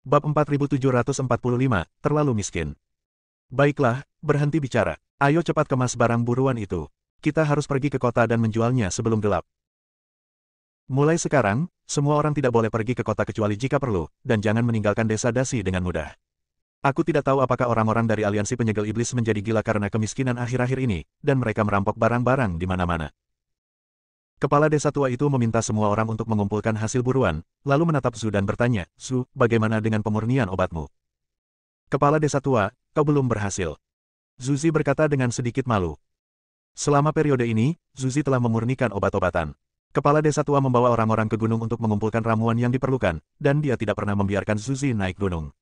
Bab 4745, terlalu miskin. Baiklah, berhenti bicara. Ayo cepat kemas barang buruan itu. Kita harus pergi ke kota dan menjualnya sebelum gelap. Mulai sekarang, semua orang tidak boleh pergi ke kota kecuali jika perlu, dan jangan meninggalkan desa Dasi dengan mudah. Aku tidak tahu apakah orang-orang dari aliansi penyegel iblis menjadi gila karena kemiskinan akhir-akhir ini, dan mereka merampok barang-barang di mana-mana. Kepala desa tua itu meminta semua orang untuk mengumpulkan hasil buruan, lalu menatap Zhu dan bertanya, "Zhu, bagaimana dengan pemurnian obatmu?" Kepala desa tua, kau belum berhasil. Zuzi berkata dengan sedikit malu. Selama periode ini, Zuzi telah memurnikan obat-obatan. Kepala desa tua membawa orang-orang ke gunung untuk mengumpulkan ramuan yang diperlukan, dan dia tidak pernah membiarkan Zuzi naik gunung.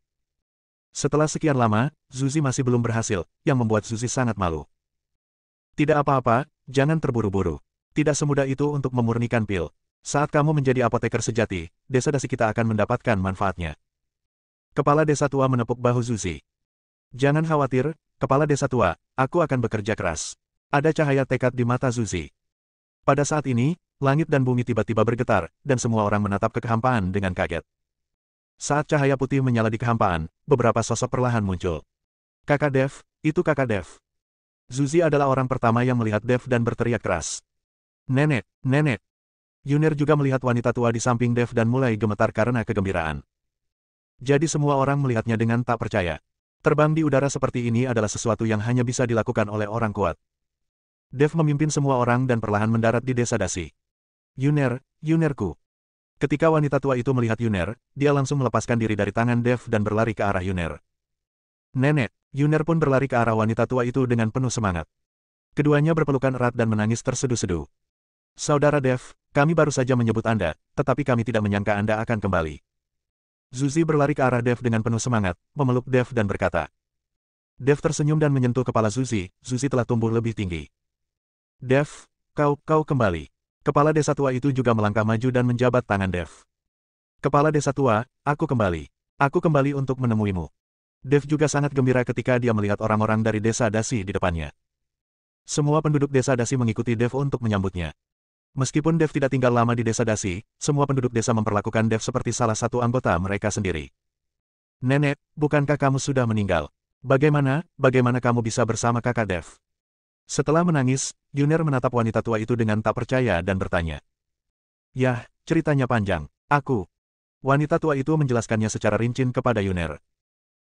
Setelah sekian lama, Zuzi masih belum berhasil, yang membuat Zuzi sangat malu. Tidak apa-apa, jangan terburu-buru. Tidak semudah itu untuk memurnikan pil. Saat kamu menjadi apoteker sejati, desa Dasi kita akan mendapatkan manfaatnya. Kepala desa tua menepuk bahu Zuzi. Jangan khawatir, kepala desa tua, aku akan bekerja keras. Ada cahaya tekad di mata Zuzi. Pada saat ini, langit dan bumi tiba-tiba bergetar, dan semua orang menatap ke kehampaan dengan kaget. Saat cahaya putih menyala di kehampaan, beberapa sosok perlahan muncul. Kakak Dev, itu kakak Dev. Zuzi adalah orang pertama yang melihat Dev dan berteriak keras. Nenek, nenek. Yunir juga melihat wanita tua di samping Dev dan mulai gemetar karena kegembiraan. Jadi semua orang melihatnya dengan tak percaya. Terbang di udara seperti ini adalah sesuatu yang hanya bisa dilakukan oleh orang kuat. Dev memimpin semua orang dan perlahan mendarat di desa Dasi. Yunir, Yunirku. Ketika wanita tua itu melihat Yunir, dia langsung melepaskan diri dari tangan Dev dan berlari ke arah Yunir. Nenek, Yunir pun berlari ke arah wanita tua itu dengan penuh semangat. Keduanya berpelukan erat dan menangis terseduh-seduh. Saudara Dev, kami baru saja menyebut Anda, tetapi kami tidak menyangka Anda akan kembali. Zuzi berlari ke arah Dev dengan penuh semangat, memeluk Dev dan berkata. Dev tersenyum dan menyentuh kepala Zuzi, Zuzi telah tumbuh lebih tinggi. Dev, kau kembali. Kepala desa tua itu juga melangkah maju dan menjabat tangan Dev. Kepala desa tua, aku kembali. Aku kembali untuk menemuimu. Dev juga sangat gembira ketika dia melihat orang-orang dari desa Dasi di depannya. Semua penduduk desa Dasi mengikuti Dev untuk menyambutnya. Meskipun Dev tidak tinggal lama di desa Dasi, semua penduduk desa memperlakukan Dev seperti salah satu anggota mereka sendiri. Nenek, bukankah kamu sudah meninggal? Bagaimana kamu bisa bersama kakak Dev? Setelah menangis, Yunir menatap wanita tua itu dengan tak percaya dan bertanya. Yah, ceritanya panjang. Wanita tua itu menjelaskannya secara rinci kepada Yunir.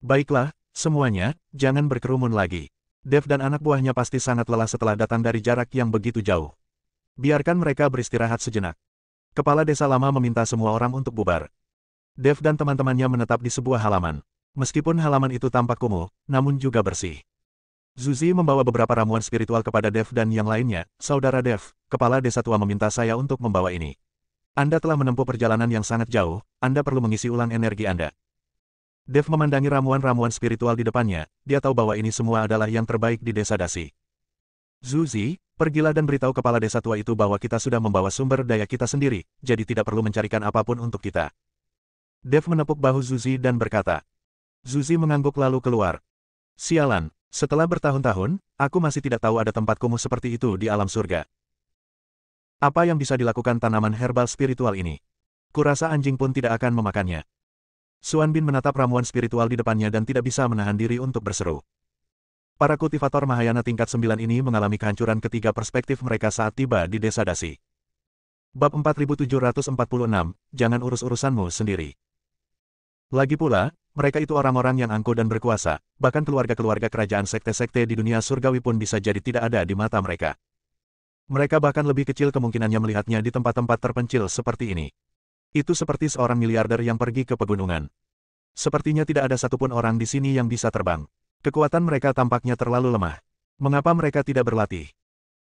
Baiklah, semuanya, jangan berkerumun lagi. Dev dan anak buahnya pasti sangat lelah setelah datang dari jarak yang begitu jauh. Biarkan mereka beristirahat sejenak. Kepala desa lama meminta semua orang untuk bubar. Dev dan teman-temannya menetap di sebuah halaman. Meskipun halaman itu tampak kumuh, namun juga bersih. Zuzi membawa beberapa ramuan spiritual kepada Dev dan yang lainnya. Saudara Dev, kepala desa tua meminta saya untuk membawa ini. Anda telah menempuh perjalanan yang sangat jauh, Anda perlu mengisi ulang energi Anda. Dev memandangi ramuan-ramuan spiritual di depannya, dia tahu bahwa ini semua adalah yang terbaik di desa Dasi. Zuzi, pergilah dan beritahu kepala desa tua itu bahwa kita sudah membawa sumber daya kita sendiri, jadi tidak perlu mencarikan apapun untuk kita. Dev menepuk bahu Zuzi dan berkata. Zuzi mengangguk lalu keluar. Sialan, setelah bertahun-tahun, aku masih tidak tahu ada tempat kumuh seperti itu di alam surga. Apa yang bisa dilakukan tanaman herbal spiritual ini? Kurasa anjing pun tidak akan memakannya. Suan Bin menatap ramuan spiritual di depannya dan tidak bisa menahan diri untuk berseru. Para kultivator Mahayana tingkat 9 ini mengalami kehancuran ketiga perspektif mereka saat tiba di desa Dasi. Bab 4746, jangan urus-urusanmu sendiri. Lagi pula, mereka itu orang-orang yang angkuh dan berkuasa, bahkan keluarga-keluarga kerajaan sekte-sekte di dunia surgawi pun bisa jadi tidak ada di mata mereka. Mereka bahkan lebih kecil kemungkinannya melihatnya di tempat-tempat terpencil seperti ini. Itu seperti seorang miliarder yang pergi ke pegunungan. Sepertinya tidak ada satupun orang di sini yang bisa terbang. Kekuatan mereka tampaknya terlalu lemah. Mengapa mereka tidak berlatih?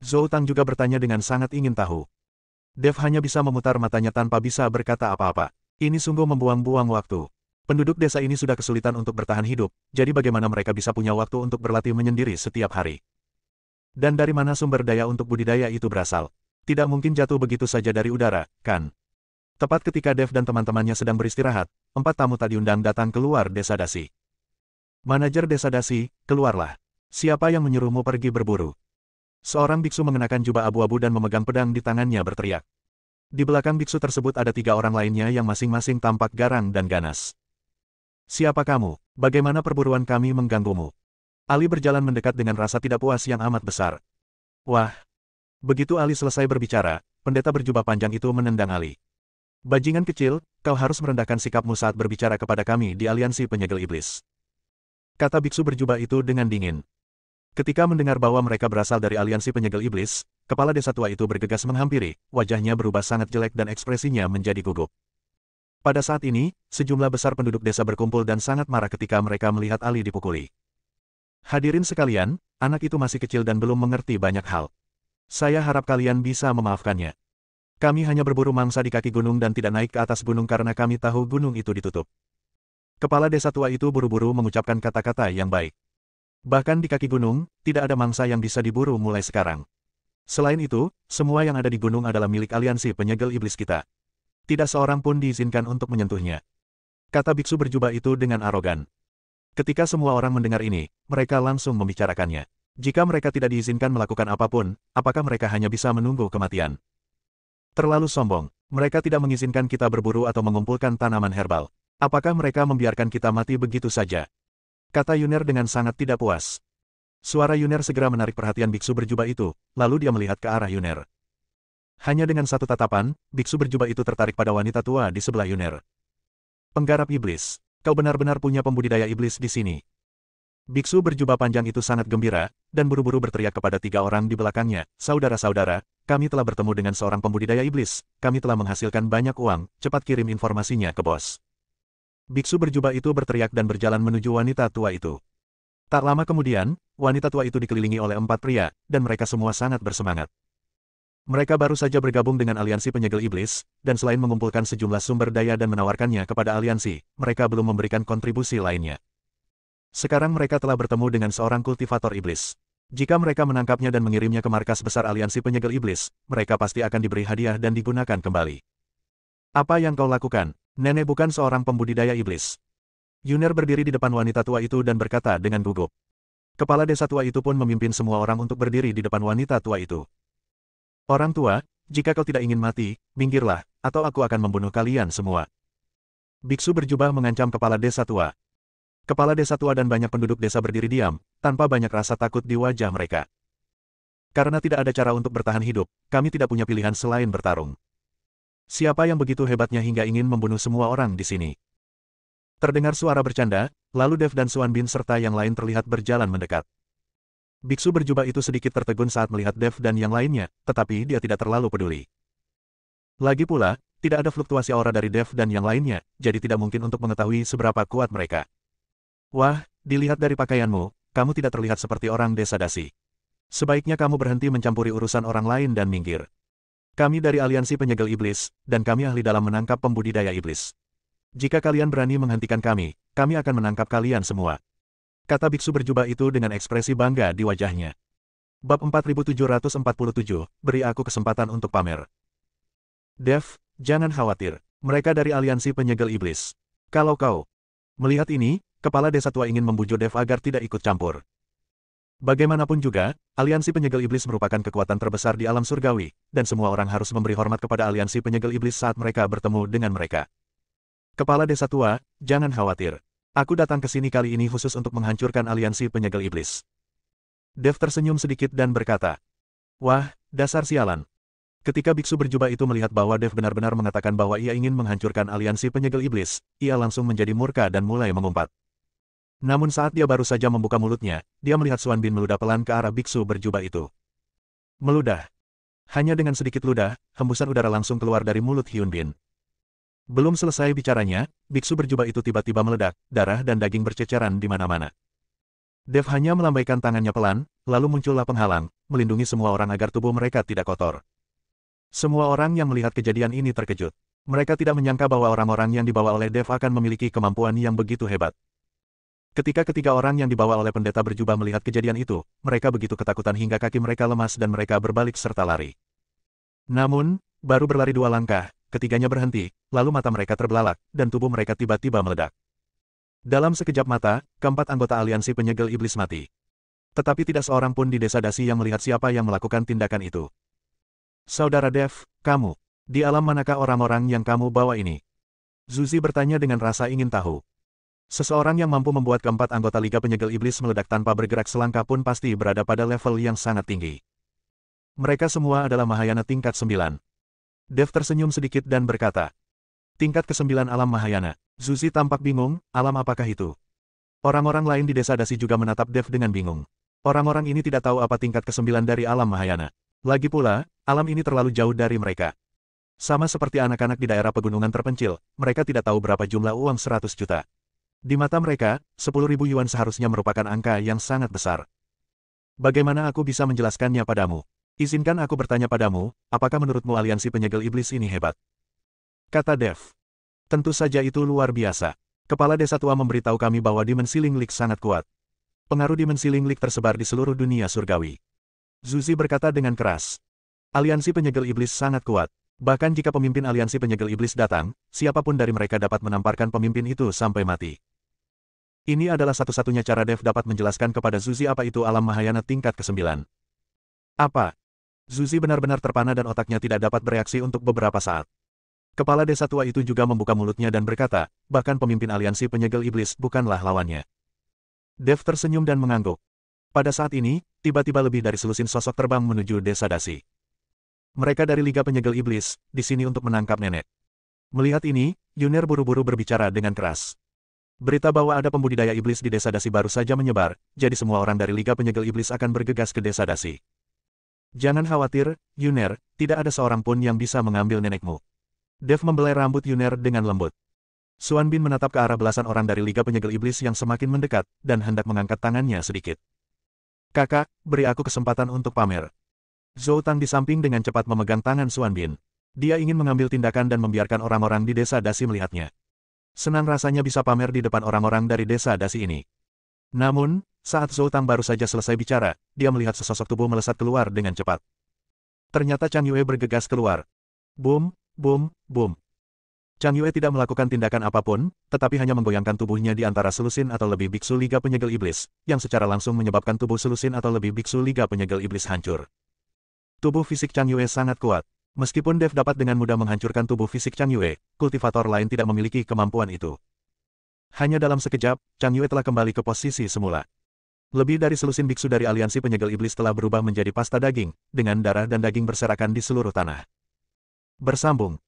Zhou Tang juga bertanya dengan sangat ingin tahu. Dev hanya bisa memutar matanya tanpa bisa berkata apa-apa. Ini sungguh membuang-buang waktu. Penduduk desa ini sudah kesulitan untuk bertahan hidup, jadi bagaimana mereka bisa punya waktu untuk berlatih menyendiri setiap hari? Dan dari mana sumber daya untuk budidaya itu berasal? Tidak mungkin jatuh begitu saja dari udara, kan? Tepat ketika Dev dan teman-temannya sedang beristirahat, 4 tamu tak diundang datang keluar desa Dasi. Manajer desa Dasi, keluarlah. Siapa yang menyuruhmu pergi berburu? Seorang biksu mengenakan jubah abu-abu dan memegang pedang di tangannya berteriak. Di belakang biksu tersebut ada 3 orang lainnya yang masing-masing tampak garang dan ganas. Siapa kamu? Bagaimana perburuan kami mengganggumu? Ali berjalan mendekat dengan rasa tidak puas yang amat besar. Wah! Begitu Ali selesai berbicara, pendeta berjubah panjang itu menendang Ali. Bajingan kecil, kau harus merendahkan sikapmu saat berbicara kepada kami di aliansi penyegel iblis. Kata biksu berjubah itu dengan dingin. Ketika mendengar bahwa mereka berasal dari aliansi penyegel iblis, kepala desa tua itu bergegas menghampiri, wajahnya berubah sangat jelek dan ekspresinya menjadi gugup. Pada saat ini, sejumlah besar penduduk desa berkumpul dan sangat marah ketika mereka melihat Ali dipukuli. Hadirin sekalian, anak itu masih kecil dan belum mengerti banyak hal. Saya harap kalian bisa memaafkannya. Kami hanya berburu mangsa di kaki gunung dan tidak naik ke atas gunung karena kami tahu gunung itu ditutup. Kepala desa tua itu buru-buru mengucapkan kata-kata yang baik. Bahkan di kaki gunung, tidak ada mangsa yang bisa diburu mulai sekarang. Selain itu, semua yang ada di gunung adalah milik aliansi penyegel iblis kita. Tidak seorang pun diizinkan untuk menyentuhnya. Kata biksu berjubah itu dengan arogan. Ketika semua orang mendengar ini, mereka langsung membicarakannya. Jika mereka tidak diizinkan melakukan apapun, apakah mereka hanya bisa menunggu kematian? Terlalu sombong. Mereka tidak mengizinkan kita berburu atau mengumpulkan tanaman herbal. Apakah mereka membiarkan kita mati begitu saja? Kata Yuner dengan sangat tidak puas. Suara Yuner segera menarik perhatian biksu berjubah itu, lalu dia melihat ke arah Yuner. Hanya dengan satu tatapan, biksu berjubah itu tertarik pada wanita tua di sebelah Yuner. Penggarap iblis, kau benar-benar punya pembudidaya iblis di sini. Biksu berjubah panjang itu sangat gembira, dan buru-buru berteriak kepada 3 orang di belakangnya, "Saudara-saudara, kami telah bertemu dengan seorang pembudidaya iblis, kami telah menghasilkan banyak uang, cepat kirim informasinya ke bos." Biksu berjubah itu berteriak dan berjalan menuju wanita tua itu. Tak lama kemudian, wanita tua itu dikelilingi oleh 4 pria, dan mereka semua sangat bersemangat. Mereka baru saja bergabung dengan aliansi penyegel iblis, dan selain mengumpulkan sejumlah sumber daya dan menawarkannya kepada aliansi, mereka belum memberikan kontribusi lainnya. Sekarang mereka telah bertemu dengan seorang kultivator iblis. Jika mereka menangkapnya dan mengirimnya ke markas besar aliansi penyegel iblis, mereka pasti akan diberi hadiah dan digunakan kembali. Apa yang kau lakukan? Nenek bukan seorang pembudidaya iblis. Yuner berdiri di depan wanita tua itu dan berkata dengan gugup. Kepala desa tua itu pun memimpin semua orang untuk berdiri di depan wanita tua itu. Orang tua, jika kau tidak ingin mati, minggirlah, atau aku akan membunuh kalian semua. Biksu berjubah mengancam kepala desa tua. Kepala desa tua dan banyak penduduk desa berdiri diam, tanpa banyak rasa takut di wajah mereka. Karena tidak ada cara untuk bertahan hidup, kami tidak punya pilihan selain bertarung. Siapa yang begitu hebatnya hingga ingin membunuh semua orang di sini? Terdengar suara bercanda, lalu Dev dan Suan Bin serta yang lain terlihat berjalan mendekat. Biksu berjubah itu sedikit tertegun saat melihat Dev dan yang lainnya, tetapi dia tidak terlalu peduli. Lagi pula, tidak ada fluktuasi aura dari Dev dan yang lainnya, jadi tidak mungkin untuk mengetahui seberapa kuat mereka. Wah, dilihat dari pakaianmu, kamu tidak terlihat seperti orang desa dasi. Sebaiknya kamu berhenti mencampuri urusan orang lain dan minggir. Kami dari aliansi penyegel iblis, dan kami ahli dalam menangkap pembudidaya iblis. Jika kalian berani menghentikan kami akan menangkap kalian semua. Kata biksu berjubah itu dengan ekspresi bangga di wajahnya. Bab 4747, beri aku kesempatan untuk pamer. Dev, jangan khawatir, mereka dari aliansi penyegel iblis. Kalau kau melihat ini, kepala desa tua ingin membujuk Dev agar tidak ikut campur. Bagaimanapun juga, aliansi penyegel iblis merupakan kekuatan terbesar di alam surgawi, dan semua orang harus memberi hormat kepada aliansi penyegel iblis saat mereka bertemu dengan mereka. Kepala desa tua, jangan khawatir. Aku datang ke sini kali ini khusus untuk menghancurkan aliansi penyegel iblis. Dev tersenyum sedikit dan berkata, "Wah, dasar sialan." Ketika biksu berjubah itu melihat bahwa Dev benar-benar mengatakan bahwa ia ingin menghancurkan aliansi penyegel iblis, ia langsung menjadi murka dan mulai mengumpat. Namun saat dia baru saja membuka mulutnya, dia melihat Suan Bin meludah pelan ke arah biksu berjubah itu. Meludah. Hanya dengan sedikit ludah, hembusan udara langsung keluar dari mulut Hyun Bin. Belum selesai bicaranya, biksu berjubah itu tiba-tiba meledak, darah dan daging berceceran di mana-mana. Dev hanya melambaikan tangannya pelan, lalu muncullah penghalang, melindungi semua orang agar tubuh mereka tidak kotor. Semua orang yang melihat kejadian ini terkejut. Mereka tidak menyangka bahwa orang-orang yang dibawa oleh Dev akan memiliki kemampuan yang begitu hebat. Ketika ketiga orang yang dibawa oleh pendeta berjubah melihat kejadian itu, mereka begitu ketakutan hingga kaki mereka lemas dan mereka berbalik serta lari. Namun, baru berlari 2 langkah, ketiganya berhenti, lalu mata mereka terbelalak, dan tubuh mereka tiba-tiba meledak. Dalam sekejap mata, keempat anggota aliansi penyegel iblis mati. Tetapi tidak seorang pun di desa Dasi yang melihat siapa yang melakukan tindakan itu. Saudara Dev, kamu, di alam manakah orang-orang yang kamu bawa ini? Zuzi bertanya dengan rasa ingin tahu. Seseorang yang mampu membuat keempat anggota Liga Penyegel Iblis meledak tanpa bergerak selangkah pun pasti berada pada level yang sangat tinggi. Mereka semua adalah Mahayana tingkat 9. Dev tersenyum sedikit dan berkata, tingkat ke-9 alam Mahayana. Zuzi tampak bingung, alam apakah itu? Orang-orang lain di desa Dasi juga menatap Dev dengan bingung. Orang-orang ini tidak tahu apa tingkat ke-9 dari alam Mahayana. Lagi pula, alam ini terlalu jauh dari mereka. Sama seperti anak-anak di daerah pegunungan terpencil, mereka tidak tahu berapa jumlah uang 100 juta. Di mata mereka, 10.000 yuan seharusnya merupakan angka yang sangat besar. Bagaimana aku bisa menjelaskannya padamu? Izinkan aku bertanya padamu, apakah menurutmu aliansi penyegel iblis ini hebat? Kata Dev. Tentu saja itu luar biasa. Kepala desa tua memberitahu kami bahwa dimensi Ling Lik sangat kuat. Pengaruh dimensi Ling Lik tersebar di seluruh dunia surgawi. Zuzi berkata dengan keras. Aliansi penyegel iblis sangat kuat. Bahkan jika pemimpin aliansi penyegel iblis datang, siapapun dari mereka dapat menamparkan pemimpin itu sampai mati. Ini adalah satu-satunya cara Dev dapat menjelaskan kepada Zuzi apa itu alam Mahayana tingkat ke-9. Apa? Zuzi benar-benar terpana dan otaknya tidak dapat bereaksi untuk beberapa saat. Kepala desa tua itu juga membuka mulutnya dan berkata, bahkan pemimpin aliansi penyegel iblis bukanlah lawannya. Dev tersenyum dan mengangguk. Pada saat ini, tiba-tiba lebih dari selusin sosok terbang menuju desa Dasi. Mereka dari Liga Penyegel Iblis, di sini untuk menangkap nenek. Melihat ini, Yuner buru-buru berbicara dengan keras. Berita bahwa ada pembudidaya iblis di desa Dasi baru saja menyebar, jadi semua orang dari Liga Penyegel Iblis akan bergegas ke desa Dasi. Jangan khawatir, Yuner, tidak ada seorang pun yang bisa mengambil nenekmu. Dev membelai rambut Yuner dengan lembut. Xuan Bin menatap ke arah belasan orang dari Liga Penyegel Iblis yang semakin mendekat, dan hendak mengangkat tangannya sedikit. Kakak, beri aku kesempatan untuk pamer. Zhou Tang di samping dengan cepat memegang tangan Xuan Bin. Dia ingin mengambil tindakan dan membiarkan orang-orang di desa Dasi melihatnya. Senang rasanya bisa pamer di depan orang-orang dari desa Dasi ini. Namun, saat Zhou Tang baru saja selesai bicara, dia melihat sesosok tubuh melesat keluar dengan cepat. Ternyata Chang Yue bergegas keluar. Boom, boom, boom. Chang Yue tidak melakukan tindakan apapun, tetapi hanya menggoyangkan tubuhnya di antara selusin atau lebih biksu Liga Penyegel Iblis, yang secara langsung menyebabkan tubuh selusin atau lebih biksu Liga Penyegel Iblis hancur. Tubuh fisik Chang Yue sangat kuat. Meskipun Dev dapat dengan mudah menghancurkan tubuh fisik Chang Yue, kultivator lain tidak memiliki kemampuan itu. Hanya dalam sekejap, Chang Yue telah kembali ke posisi semula. Lebih dari selusin biksu dari aliansi penyegel iblis telah berubah menjadi pasta daging, dengan darah dan daging berserakan di seluruh tanah. Bersambung.